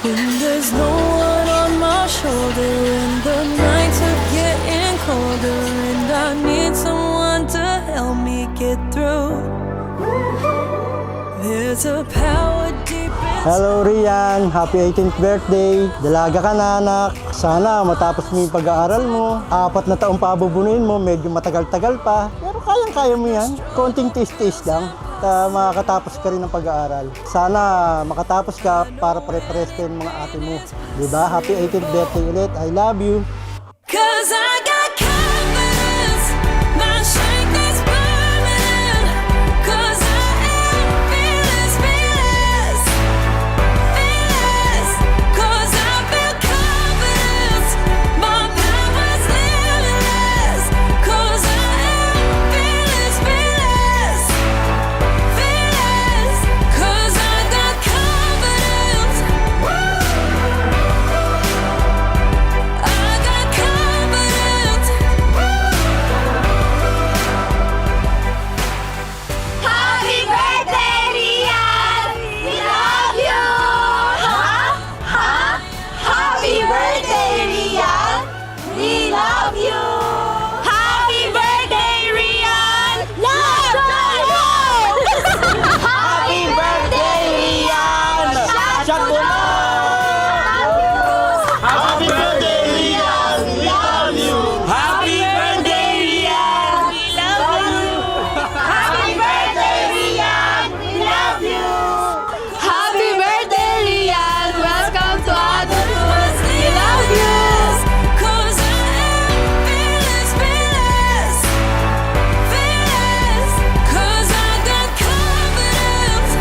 When there's no one on my shoulder and the nights are getting colder and I need someone to help me get through. There's a power deep inside. Hello Rian, happy 18th birthday. Dalaga ka na anak. Sana matapos mo yung pag-aaral mo. 4 na taong pa bubunuin mo, medyo matagal-tagal pa. Pero kayang-kaya mo yan. Konting tiis-tiis lang. Makakatapos ka rin ng pag-aaral. Sana makatapos ka para pare-pares ka yung mga ate mo. Diba? Happy 18th birthday ulit. I love you. 'Cause I got confidence, my strength is permanent. 'Cause I am fearless, fearless, fearless. 'Cause I feel confidence, my power's limitless. 'Cause I am fearless, fearless, fearless. 'Cause I got confidence. I got confidence. Happy birthday, Rian! We love you! Happy birthday, Rian! We love you! Happy birthday, Rian! Love you! Happy birthday, Rian! Shot mo na! Happy birthday, Rian! We love you! Happy birthday, Rian! We love you! Happy birthday, Rian! We love you! Happy birthday, Rian! Welcome to adulthood! We love you! 'Cause I am fearless, fearless, fearless. 'Cause I got confidence.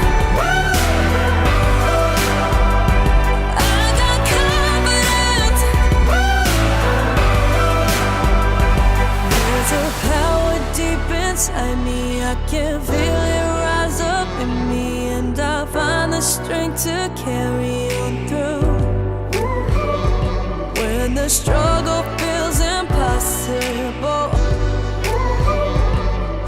I got confidence. There's a power deep inside me. I can feel it rise up in me, and I find the strength to carry on through. When the struggle feels impossible,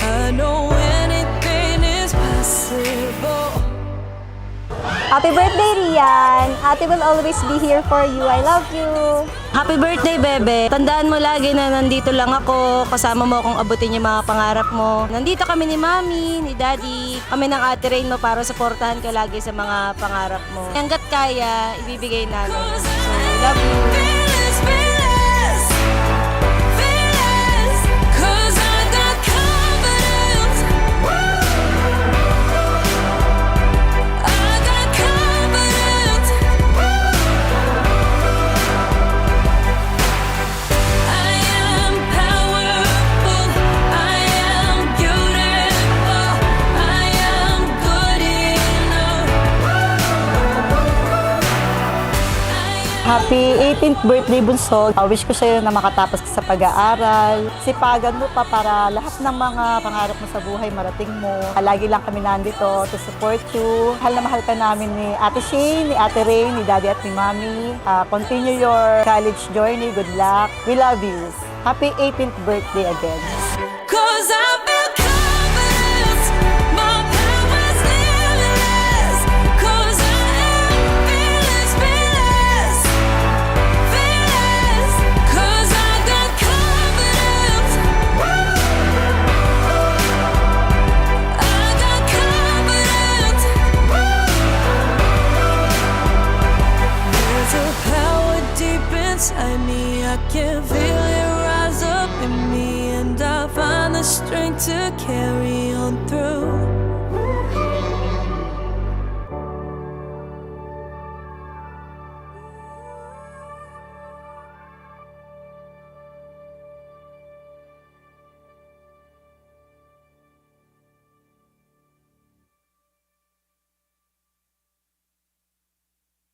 I know anything is possible. Happy birthday, Rian! Ate will always be here for you. I love you! Happy birthday, Bebe. Tandaan mo lagi na nandito lang ako. Kasama mo akong abutin yung mga pangarap mo. Nandito kami ni Mami, ni Daddy. Kami ng Ate Rain mo para suportahan ka lagi sa mga pangarap mo. Hanggat kaya, ibibigay namin. So, love you. Fearless, fearless, fearless. 'Cause I got confidence. I got confidence. I am powerful. I am beautiful. I am good enough. Happy 18th birthday, Bunso. Wish ko sa'yo na makatapos ka sa pag-aaral. Sipagan mo pa para lahat ng mga pangarap mo sa buhay marating mo. Lagi lang kami nandito to support you. Mahal na mahal ka namin ni Ate Shane, ni Ate Rain, ni Daddy at ni Mommy. Continue your college journey. Good luck. We love you. Happy 18th birthday again. 'Cause I feel confidence, my power's limitless. 'Cause I am fearless, fearless, fearless. 'Cause I got confidence. I got confidence. There's a power deep inside me. I can feel it rise up in me, and I find the strength to carry on through.